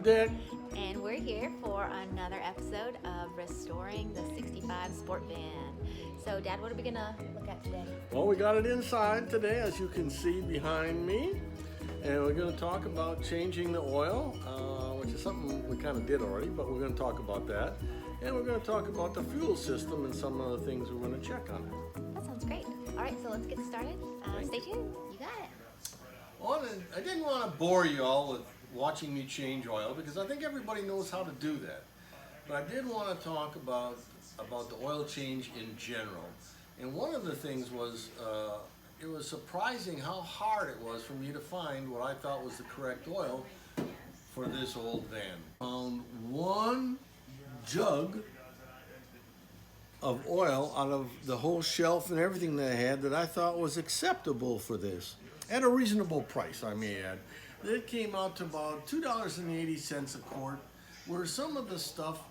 Dick. And we're here for another episode of Restoring the 65 Sportvan. So, Dad, what are we going to look at today? Well, we got it inside today, as you can see behind me. And we're going to talk about changing the oil, which is something we kind of did already, but we're going to talk about that. And we're going to talk about the fuel system and some of the things we're going to check on it. That sounds great. All right, so let's get started. Stay tuned. You got it. Well, I didn't want to bore you all with watching me change oil because I think everybody knows how to do that. But I did want to talk about the oil change in general. And one of the things was, it was surprising how hard it was for me to find what I thought was the correct oil for this old van. Found one jug of oil out of the whole shelf and everything that I had that I thought was acceptable for this. At a reasonable price, I may add. It came out to about $2.80 a quart, where some of the stuff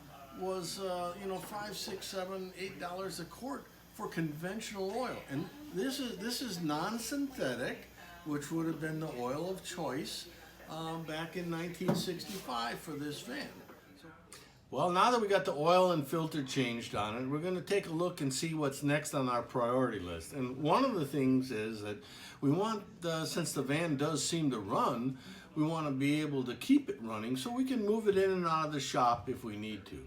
was, $5, $6, $7, $8 a quart for conventional oil. And this is non-synthetic, which would have been the oil of choice back in 1965 for this van. Well, now that we got the oil and filter changed on it, we're going to take a look and see what's next on our priority list. And one of the things is that we want, since the van does seem to run, we want to be able to keep it running so we can move it in and out of the shop if we need to.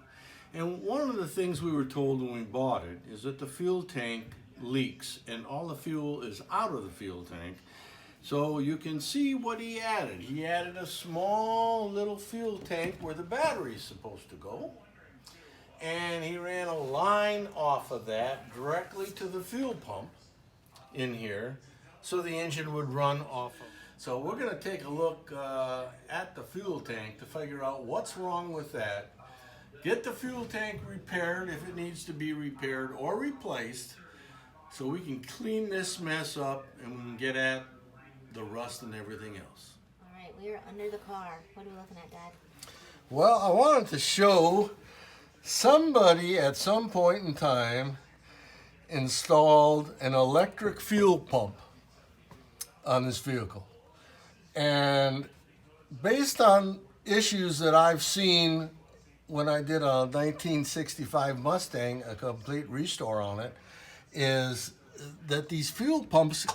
And one of the things we were told when we bought it is that the fuel tank leaks and all the fuel is out of the fuel tank. So you can see what he added. He added a small little fuel tank where the battery is supposed to go. And he ran a line off of that directly to the fuel pump in here so the engine would run off of. So we're going to take a look at the fuel tank to figure out what's wrong with that. Get the fuel tank repaired if it needs to be repaired or replaced so we can clean this mess up and we can get at the rust and everything else. All right, we are under the car. What are we looking at, Dad? Well, I wanted to show somebody at some point in time installed an electric fuel pump on this vehicle. And based on issues that I've seen when I did a 1965 Mustang, a complete restore on it, is that these fuel pumps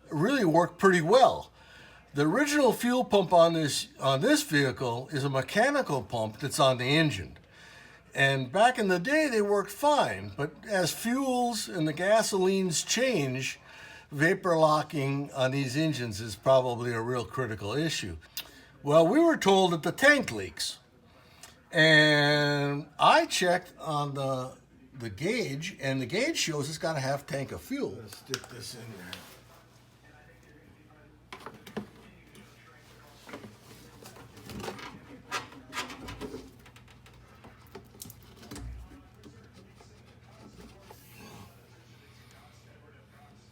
really work pretty well. The original fuel pump on this vehicle is a mechanical pump that's on the engine. And back in the day, they worked fine. But as fuels and the gasolines change, vapor locking on these engines is probably a real critical issue. Well, we were told that the tank leaks. And I checked on the gauge, and the gauge shows it's got a half tank of fuel. Let's stick this in there.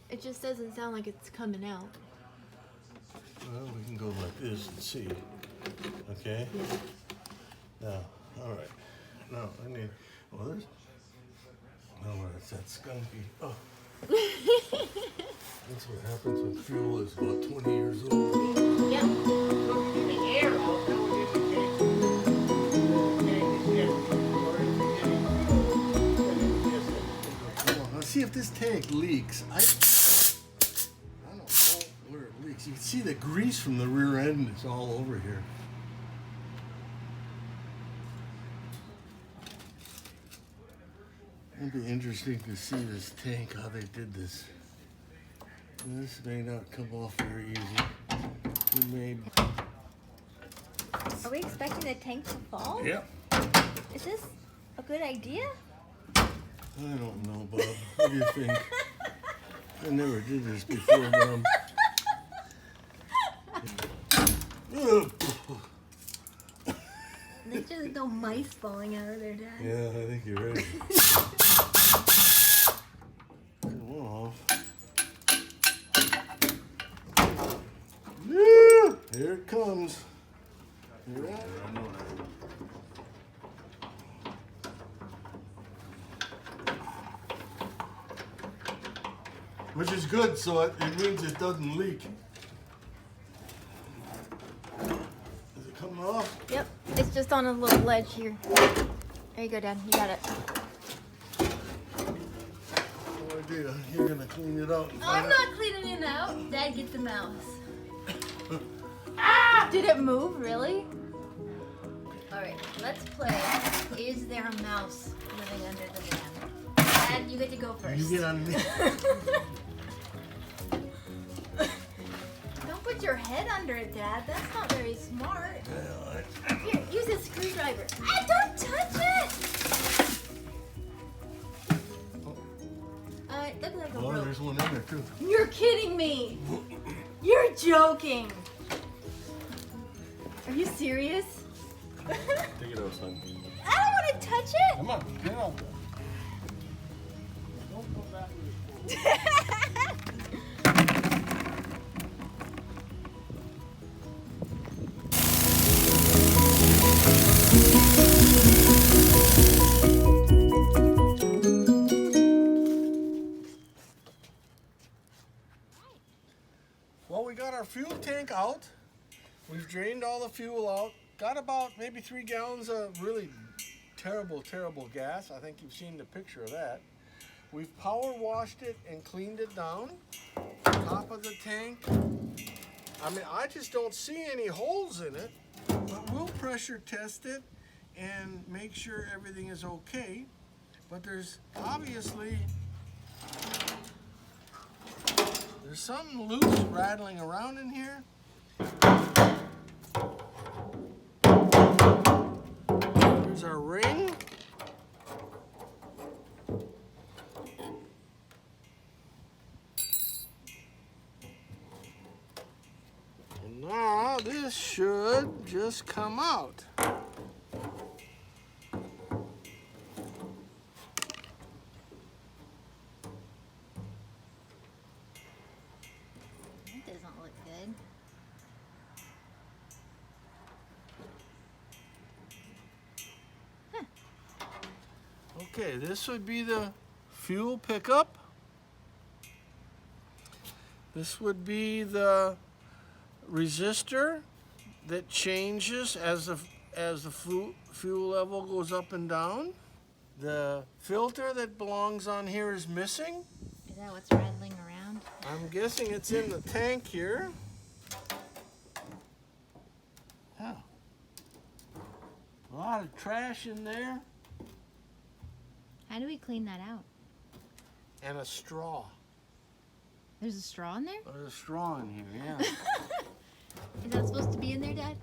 It just doesn't sound like it's coming out. Well, we can go like this and see. Okay? Yeah. Now, all right. No, I need, well, there's, no, it's that skunky. Oh. That's what happens when fuel is about 20 years old. Yep. Let's see if this tank leaks. I don't know where it leaks. You can see the grease from the rear end is all over here. It'd be interesting to see this tank, how they did this. This may not come off very easy. We may... Are we expecting the tank to fall? Yep. Is this a good idea? I don't know, Bob. What do you think? I never did this before, Mom. There's just no mice falling out of there, Dad. Yeah, I think you're right. Come off. Yeah, here it comes. You're right. Which is good, so it means it doesn't leak. Is it coming off? Yep. It's just on a little ledge here. There you go, Dad. You got it. Oh dear, you're gonna clean it out. I'm not cleaning it out. Dad, get the mouse. Ah! Did it move, really? Alright, let's play. Is there a mouse living under the van? Dad, you get to go first. You get on me. Don't put your head under it, Dad. That's not very smart. Here, use a screwdriver. Ah, don't touch it! It looks like a Oh, rope. there's one in there too. You're kidding me! You're joking! Are you serious? Take it out, son. I don't want to touch it! Come on, get out there. Don't come back with Well, we got our fuel tank out. We've drained all the fuel out. Got about maybe 3 gallons of really terrible gas. I think you've seen the picture of that. We've power washed it and cleaned it down. Top of the tank. I mean, I just don't see any holes in it, but we'll pressure test it and make sure everything is okay. But there's obviously, there's something loose rattling around in here. Here's our ring. And now this should just come out. That doesn't look good. Okay, this would be the fuel pickup. This would be the resistor that changes as the fuel level goes up and down. The filter that belongs on here is missing. Is that what's rattling around? I'm guessing it's in the tank here. Oh. A lot of trash in there. How do we clean that out? And a straw. There's a straw in there? There's a straw in here, yeah. Is that supposed to be in there, Dad?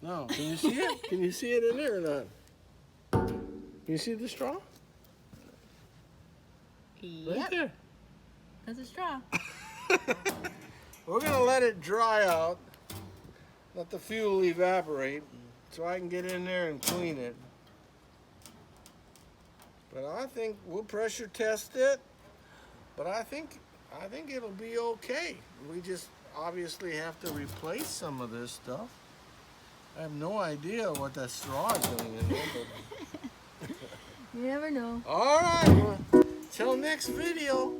No, can you see it? Can you see it in there or not? Can you see the straw? Right Yep, there. that's a straw. We're gonna let it dry out, let the fuel evaporate, so I can get in there and clean it. But I think we'll pressure test it. But I think it'll be okay. We just obviously have to replace some of this stuff. I have no idea what that straw is doing in there. But You never know. all right, well, till next video.